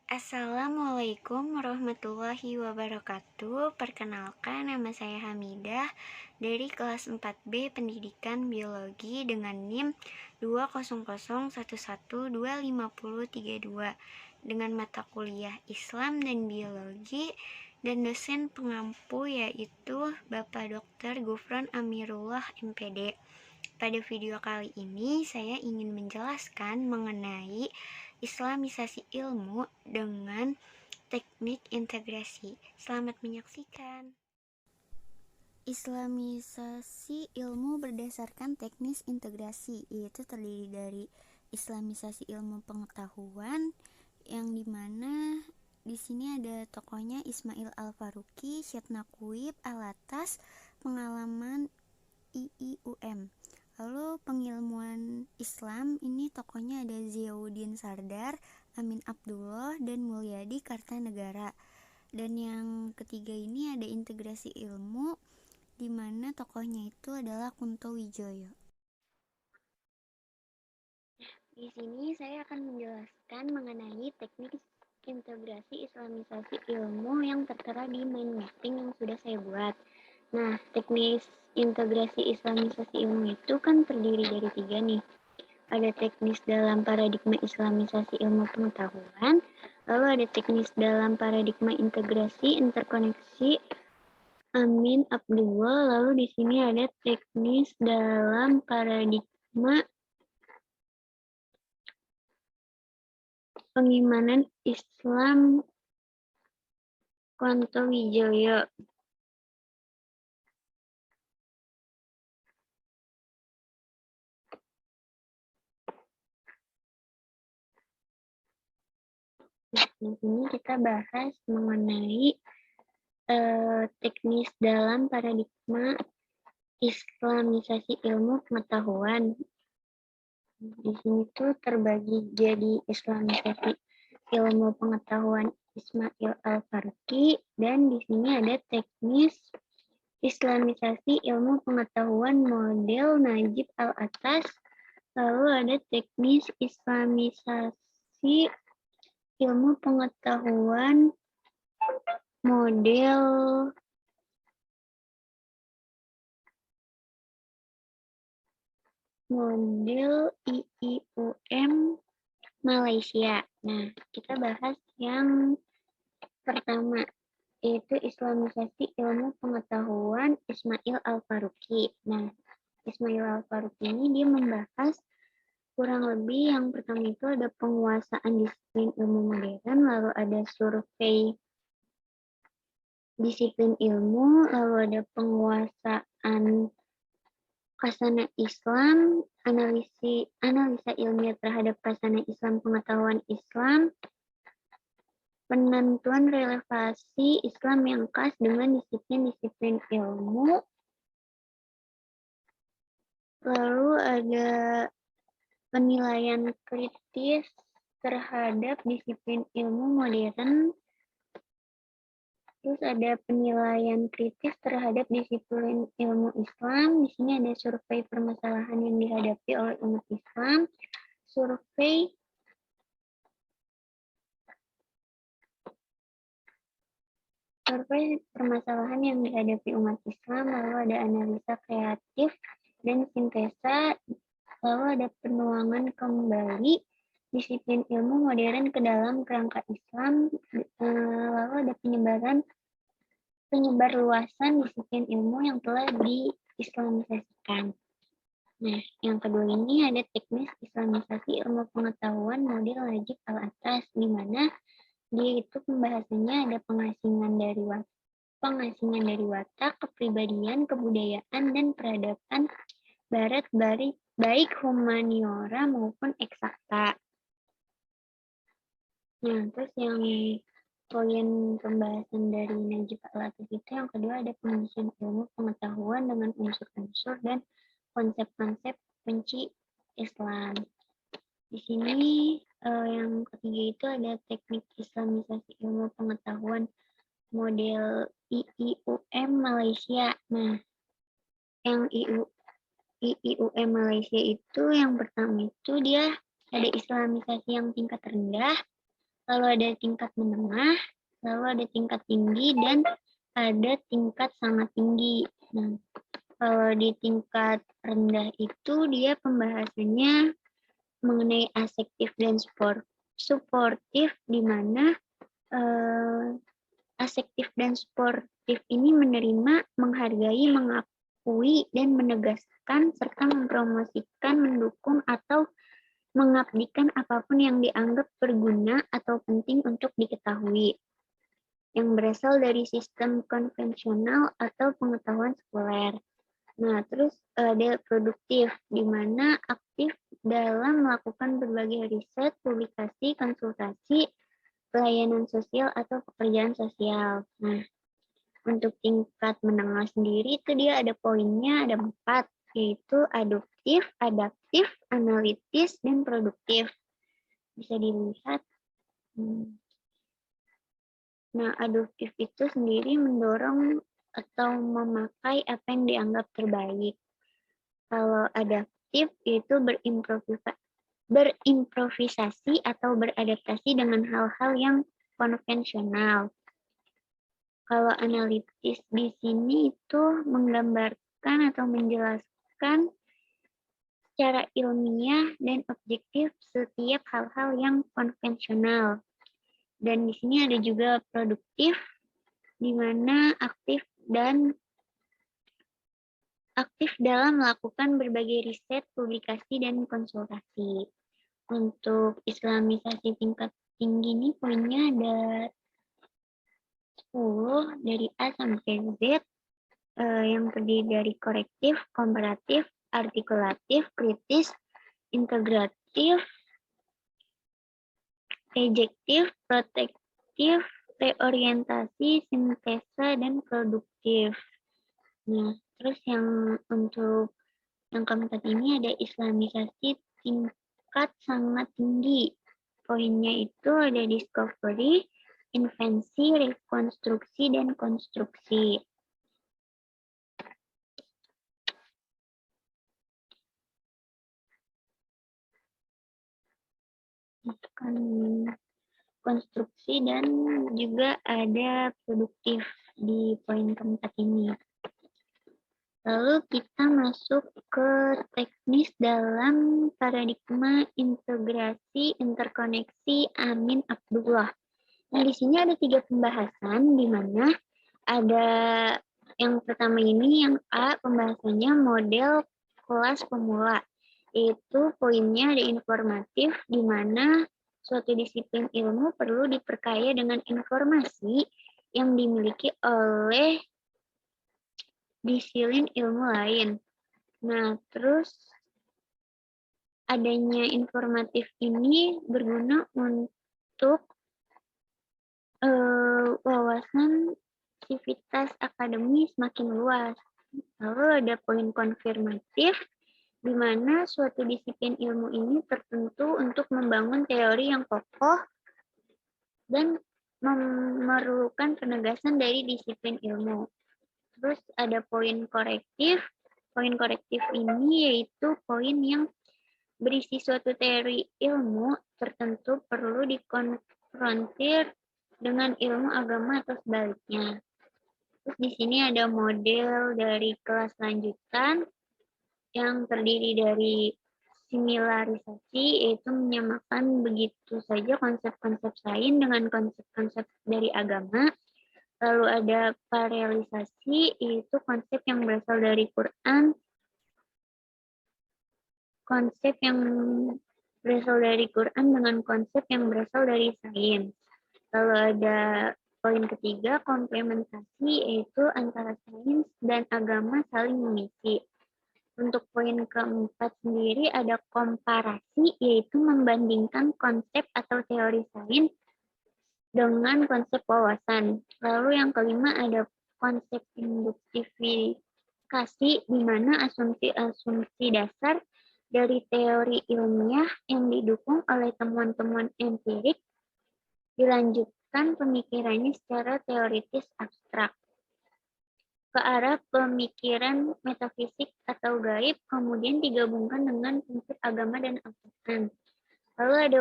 Assalamualaikum warahmatullahi wabarakatuh. Perkenalkan, nama saya Hamidah dari kelas 4B Pendidikan Biologi dengan NIM 200112532 dengan mata kuliah Islam dan Biologi dan dosen pengampu yaitu Bapak Dr. Gufron Amirullah MPD. Pada video kali ini saya ingin menjelaskan mengenai Islamisasi ilmu dengan teknik integrasi. Selamat menyaksikan. Islamisasi ilmu berdasarkan teknis integrasi, yaitu terdiri dari Islamisasi ilmu pengetahuan yang dimana di sini ada tokohnya Ismail Al-Faruqi, Syed Naqib, Alatas, pengalaman IIUM. Lalu pengilmuan Islam ini tokohnya ada Ziauddin Sardar, Amin Abdullah, dan Mulyadi Kartanegara. Dan yang ketiga ini ada integrasi ilmu, di mana tokohnya itu adalah Kunto Wijoyo. Di sini saya akan menjelaskan mengenai teknik integrasi Islamisasi ilmu yang tertera di mind mapping yang sudah saya buat. Nah, teknis integrasi Islamisasi ilmu itu kan terdiri dari 3 nih. Ada teknis dalam paradigma Islamisasi ilmu pengetahuan, lalu ada teknis dalam paradigma integrasi interkoneksi Amin Abdullah, lalu di sini ada teknis dalam paradigma pengimanan Islam Kunto Wijoyo. Di sini kita bahas mengenai teknis dalam paradigma Islamisasi ilmu pengetahuan. Di sini tuh terbagi jadi Islamisasi ilmu pengetahuan Ismail Al-Faruqi, dan di sini ada teknis Islamisasi ilmu pengetahuan model Najib Al-Atas, lalu ada teknis Islamisasi ilmu pengetahuan model IIUM Malaysia. Nah, kita bahas yang pertama, yaitu Islamisasi ilmu pengetahuan Ismail Al-Faruqi. Nah, Ismail Al-Faruqi ini dia membahas kurang lebih yang pertama itu ada penguasaan disiplin ilmu modern, lalu ada survei disiplin ilmu, lalu ada penguasaan Khazanah Islam, analisa ilmiah terhadap khazanah Islam, pengetahuan Islam, penentuan relevasi Islam yang khas dengan disiplin-disiplin ilmu, lalu ada penilaian kritis terhadap disiplin ilmu modern, terus ada penilaian kritis terhadap disiplin ilmu Islam. Di sini ada survei permasalahan yang dihadapi oleh umat Islam, survei permasalahan yang dihadapi umat Islam, lalu ada analisa kreatif dan sintesa, lalu ada penuangan kembali disiplin ilmu modern ke dalam kerangka Islam, lalu ada penyebar luasan disiplin ilmu yang telah diislamisasikan. Nah, yang kedua ini ada teknis Islamisasi ilmu pengetahuan model Najib Al-Atas, di mana dia itu pembahasannya ada pengasingan dari watak, kepribadian, kebudayaan, dan peradaban barat baik humaniora maupun eksakta. Nah, terus yang poin pembahasan dari Najib Al-Atas itu yang kedua ada pengisian ilmu pengetahuan dengan unsur-unsur dan konsep-konsep kunci Islam. Di sini yang ketiga itu ada teknik Islamisasi ilmu pengetahuan model IIUM Malaysia. Nah, yang IIUM Malaysia itu yang pertama itu dia ada Islamisasi yang tingkat rendah, lalu ada tingkat menengah, lalu ada tingkat tinggi, dan ada tingkat sangat tinggi. Nah, kalau di tingkat rendah itu dia pembahasannya mengenai asektif dan suportif, di mana asektif dan sportif ini menerima, menghargai, mengakui, dan menegaskan serta mempromosikan, mendukung, atau mengabdikan apapun yang dianggap berguna atau penting untuk diketahui, yang berasal dari sistem konvensional atau pengetahuan sekuler. Nah, terus ada produktif, di mana aktif dalam melakukan berbagai riset, publikasi, konsultasi, pelayanan sosial, atau pekerjaan sosial. Nah, untuk tingkat menengah sendiri itu dia ada poinnya, ada 4, yaitu aduktif, adaptif, analitis, dan produktif. Bisa dilihat. Nah, aduktif itu sendiri mendorong atau memakai apa yang dianggap terbaik. Kalau adaptif itu berimprovisasi atau beradaptasi dengan hal-hal yang konvensional. Kalau analitis di sini itu menggambarkan atau menjelaskan secara ilmiah dan objektif setiap hal-hal yang konvensional. Dan di sini ada juga produktif, di mana aktif dalam melakukan berbagai riset, publikasi, dan konsultasi. Untuk islamisasi tingkat tinggi ini poinnya ada 10 dari A sampai Z, yang terdiri dari korektif, komparatif, artikulatif, kritis, integratif, ejektif, protektif, reorientasi, sintesa, dan produktif. Nah, terus yang untuk yang keempat ini ada islamisasi tingkat sangat tinggi. Poinnya itu ada discovery, invensi, rekonstruksi, dan konstruksi. Konstruksi dan juga ada produktif di poin keempat ini. Lalu kita masuk ke teknis dalam paradigma integrasi interkoneksi Amin Abdullah. Nah, di sini ada 3 pembahasan, di mana ada yang pertama ini, yang A, pembahasannya model kelas pemula. Itu poinnya ada informatif, di mana suatu disiplin ilmu perlu diperkaya dengan informasi yang dimiliki oleh disiplin ilmu lain. Nah, terus adanya informatif ini berguna untuk wawasan civitas akademi semakin luas. Lalu ada poin konfirmatif, di mana suatu disiplin ilmu ini tertentu untuk membangun teori yang kokoh dan memerlukan penegasan dari disiplin ilmu. Terus ada poin korektif. Poin korektif ini yaitu poin yang berisi suatu teori ilmu tertentu perlu dikonfrontir dengan ilmu agama atau sebaliknya. Terus di sini ada model dari kelas lanjutan yang terdiri dari similarisasi, yaitu menyamakan begitu saja konsep-konsep sains dengan konsep-konsep dari agama. Lalu ada paralelisasi, yaitu konsep yang berasal dari Quran, konsep yang berasal dari Quran dengan konsep yang berasal dari sains. Lalu ada poin ketiga, komplementasi, yaitu antara sains dan agama saling mengisi. Untuk poin keempat sendiri ada komparasi, yaitu membandingkan konsep atau teori sains dengan konsep wawasan. Lalu yang kelima ada konsep induktifikasi, di mana asumsi-asumsi dasar dari teori ilmiah yang didukung oleh temuan-temuan empirik dilanjutkan pemikirannya secara teoritis abstrak ke arah pemikiran metafisik atau gaib, kemudian digabungkan dengan prinsip agama dan Al-Quran. Lalu ada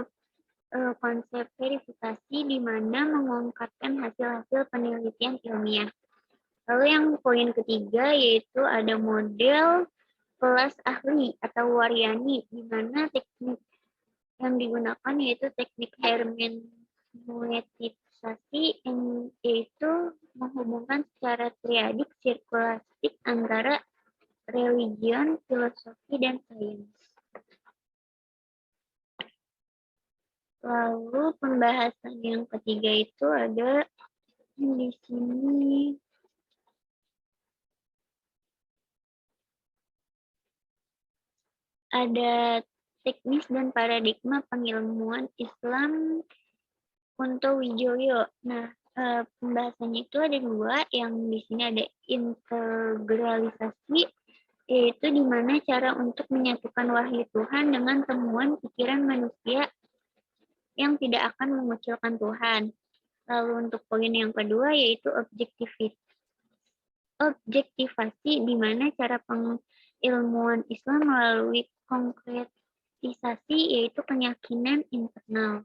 konsep verifikasi di mana mengungkapkan hasil-hasil penelitian ilmiah. Lalu yang poin ketiga yaitu ada model kelas ahli atau waryani, di mana teknik yang digunakan yaitu teknik hermeneutisasi, yaitu menghubungkan secara triadik sirkulastik antara religion, filosofi, dan sains. Lalu pembahasan yang ketiga itu ada di sini ada teknis dan paradigma pengilmuan Islam untuk Wijoyo. Nah, pembahasannya itu ada dua, yang di sini ada integralisasi, yaitu di mana cara untuk menyatukan wahyu Tuhan dengan temuan pikiran manusia yang tidak akan mengucilkan Tuhan. Lalu untuk poin yang kedua yaitu objektivasi, di mana cara pengilmuan Islam melalui konkretisasi yaitu keyakinan internal.